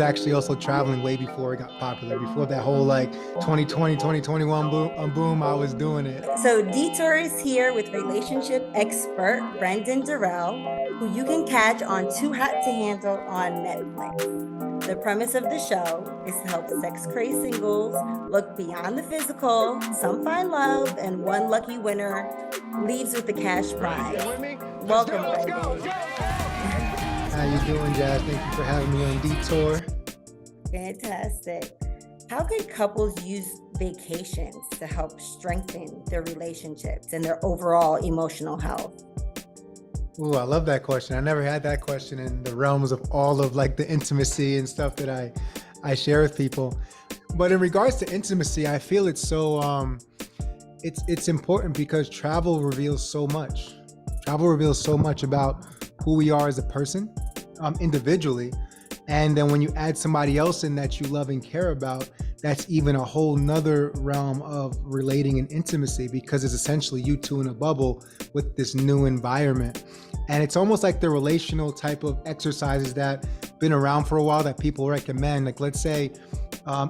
Actually also traveling way before it got popular, before that whole like 2020, 2021 boom, I was doing it. So Detour is here with relationship expert Brenden Durell, who you can catch on Too Hot to Handle on Netflix. The premise of the show is to help sex-crazed singles look beyond the physical, some find love, and one lucky winner leaves with the cash prize. Welcome, Brenden. How you doing, Jazz? Thank you for having me on Detour. Fantastic. How can couples use vacations to help strengthen their relationships and their overall emotional health? Ooh, I love that question. I never had that question in the realms of all of like the intimacy and stuff that I share with people. But in regards to intimacy, I feel it's so it's important because travel reveals so much. Travel reveals so much about who we are as a person, individually. And then when you add somebody else in that you love and care about, that's even a whole nother realm of relating and intimacy, because it's essentially you two in a bubble with this new environment. And it's almost like the relational type of exercises that been around for a while that people recommend. Like, let's say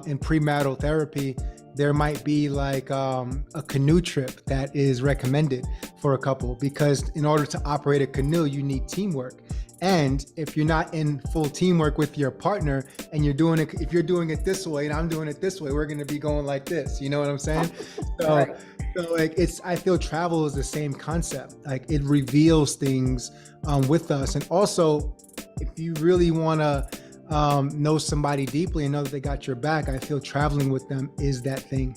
in premarital therapy, there might be like a canoe trip that is recommended for a couple, because in order to operate a canoe, you need teamwork. And if you're not in full teamwork with your partner and you're doing it, if you're doing it this way and I'm doing it this way, we're going to be going like this. You know what I'm saying? So, Right. so like I feel travel is the same concept. Like it reveals things with us. And also, if you really want to know somebody deeply and know that they got your back, I feel traveling with them is that thing,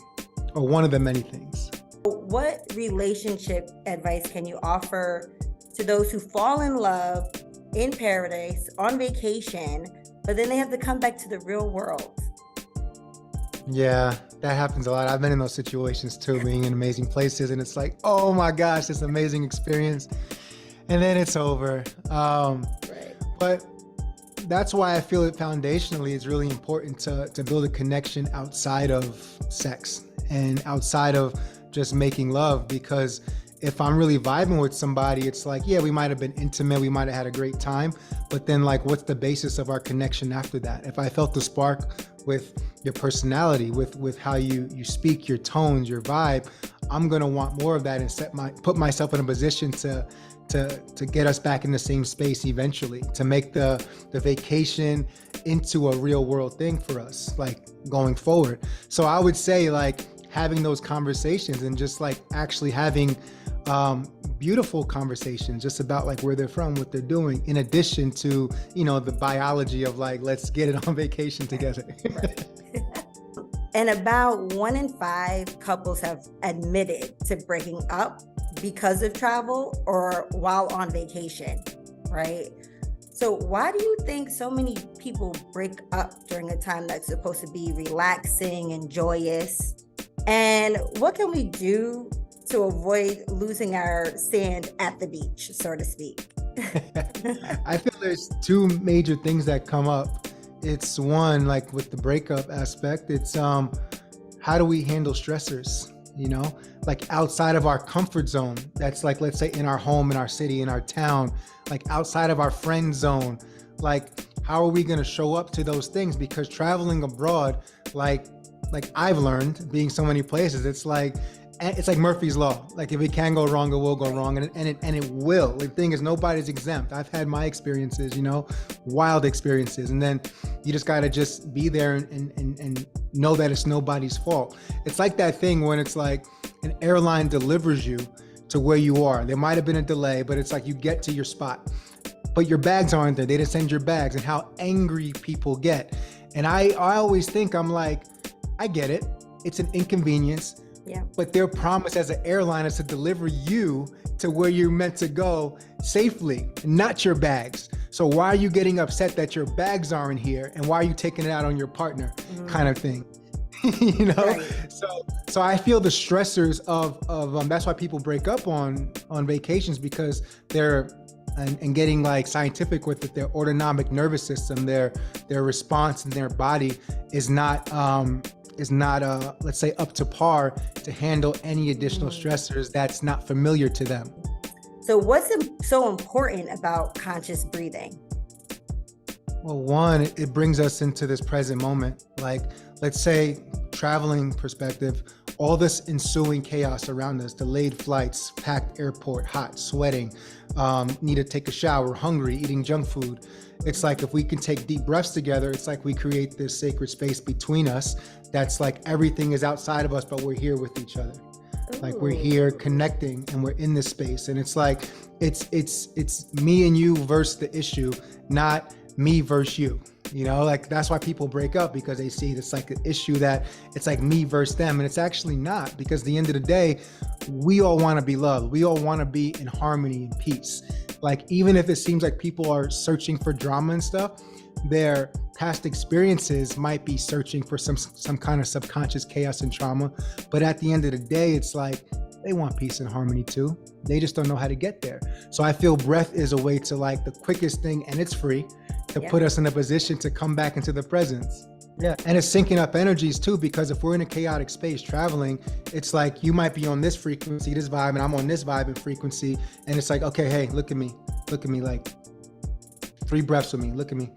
or one of the many things. What relationship advice can you offer to those who fall in love in paradise on vacation, but then they have to come back to the real world? Yeah, that happens a lot. I've been in those situations too, being in amazing places, and it's like, oh my gosh, this amazing experience, and then it's over. Right. But that's why I feel it foundationally is really important to build a connection outside of sex and outside of just making love, because if I'm really vibing with somebody, it's like, yeah, we might have been intimate, we might have had a great time, but then like, what's the basis of our connection after that? If I felt the spark with your personality, with how you speak, your tones, your vibe, I'm gonna want more of that and put myself in a position to get us back in the same space eventually, to make the vacation into a real world thing for us, like going forward. So I would say like having those conversations and just like actually having beautiful conversations just about like where they're from, what they're doing, in addition to, you know, the biology of like, let's get it on vacation together. And about 1 in 5 couples have admitted to breaking up because of travel or while on vacation, right? So why do you think so many people break up during a time that's supposed to be relaxing and joyous? And what can we do to avoid losing our sand at the beach, so to speak? I feel there's two major things that come up. It's one, like with the breakup aspect, it's how do we handle stressors, you know, like outside of our comfort zone. That's like, let's say in our home, in our city, in our town, like outside of our friend zone. Like, how are we going to show up to those things? Because traveling abroad, like I've learned being so many places, it's like Murphy's Law. Like if it can go wrong, it will go wrong, and it will. The thing is, nobody's exempt. I've had my experiences, you know, wild experiences, and then you just gotta just be there and know that it's nobody's fault. It's like that thing when it's like an airline delivers you to where you are. There might have been a delay, but it's like you get to your spot, but your bags aren't there. They didn't send your bags, and how angry people get. And I always think, I'm like, I get it. It's an inconvenience. Yeah. But their promise as an airline is to deliver you to where you're meant to go safely, not your bags. So why are you getting upset that your bags aren't here? And why are you taking it out on your partner, kind of thing? You know? Right. So I feel the stressors of that's why people break up on vacations, because they're and getting like scientific with it, their autonomic nervous system, their response in their body is not let's say up to par to handle any additional stressors that's not familiar to them. So what's so important about conscious breathing? Well, one, it brings us into this present moment. Like, let's say, traveling perspective, all this ensuing chaos around us, delayed flights, packed airport, hot, sweating, need to take a shower, hungry, eating junk food. It's like if we can take deep breaths together, it's like we create this sacred space between us that's like everything is outside of us, but we're here with each other. Like we're here connecting and we're in this space. And it's like, it's me and you versus the issue, not me versus you. You know, like that's why people break up, because they see it's like an issue that it's like me versus them. And it's actually not, because at the end of the day, we all want to be loved. We all want to be in harmony and peace. Like, even if it seems like people are searching for drama and stuff, their past experiences might be searching for some kind of subconscious chaos and trauma. But at the end of the day, it's like they want peace and harmony too. They just don't know how to get there. So I feel breath is a way to, like, the quickest thing, and it's free, to put us in a position to come back into the presence. Yeah, and it's syncing up energies too, because if we're in a chaotic space traveling, it's like you might be on this frequency, this vibe, and I'm on this vibe and frequency. And it's like, okay, hey, look at me, like 3 breaths with me, look at me.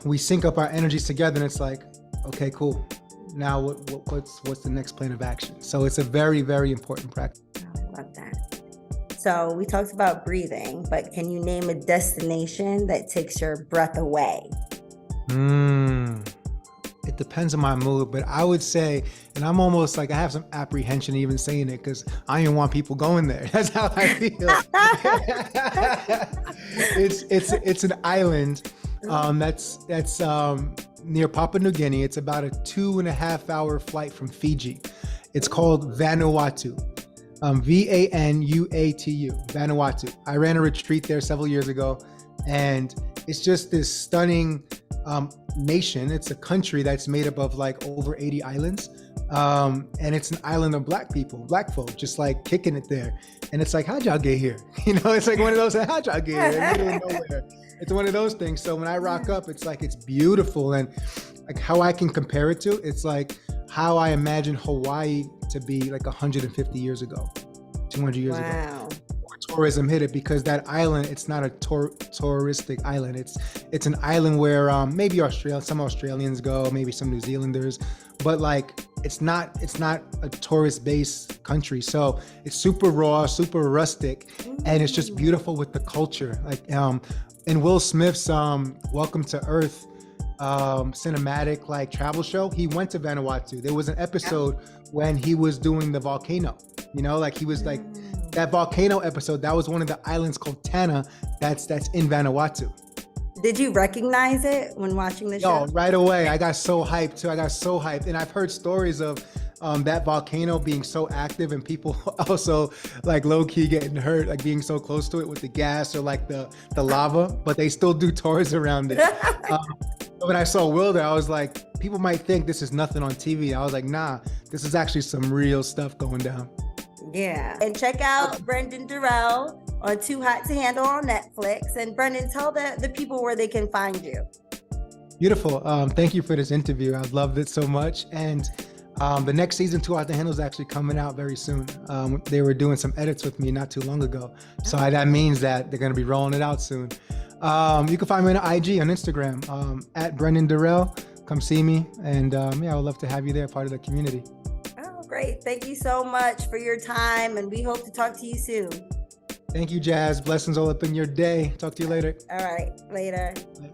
We sync up our energies together, and it's like, okay, cool. Now what's the next plan of action? So it's a very, very important practice. I love that. So we talked about breathing, but can you name a destination that takes your breath away? It depends on my mood, but I would say, and I'm almost like, I have some apprehension even saying it, because I don't want people going there. That's how I feel. It's an island that's near Papua New Guinea. It's about a 2.5-hour flight from Fiji. It's called Vanuatu. Vanuatu, Vanuatu. I ran a retreat there several years ago, and it's just this stunning nation. It's a country that's made up of like over 80 islands, and it's an island of black people, black folk, just like kicking it there. And it's like, how'd y'all get here? You know, it's like one of those, how'd y'all get here? In the middle of nowhere. It's one of those things. So when I rock up, it's like, it's beautiful. And like how I can compare it to, it's like how I imagine Hawaii to be like 150 years ago, 200 years ago. Tourism hit it, because that island, it's not a touristic island. It's an island where maybe some Australians go, maybe some New Zealanders, but like it's not a tourist-based country. So it's super raw, super rustic, and it's just beautiful with the culture. Like in Will Smith's Welcome to Earth cinematic like travel show, he went to Vanuatu. There was an episode when he was doing the volcano, you know, like he was like that volcano episode, that was one of the islands called Tana that's in Vanuatu. Did you recognize it when watching the show? Oh, right away. I got so hyped too. And I've heard stories of that volcano being so active, and people also like low-key getting hurt, like being so close to it with the gas or like the lava, but they still do tours around it. When I saw Will there, I was like, people might think this is nothing on TV. I was like, nah, this is actually some real stuff going down. Yeah. And check out Brenden Durell on Too Hot to Handle on Netflix. And Brenden, tell the people where they can find you. Beautiful. Thank you for this interview. I loved it so much. And the next season, Too Hot to Handle, is actually coming out very soon. They were doing some edits with me not too long ago. So that means that they're going to be rolling it out soon. You can find me on IG, on Instagram, at Brenden Durell. Come see me. And I would love to have you there, part of the community. Oh, great. Thank you so much for your time. And we hope to talk to you soon. Thank you, Jazz. Blessings all up in your day. Talk to you later. All right. Later. Bye.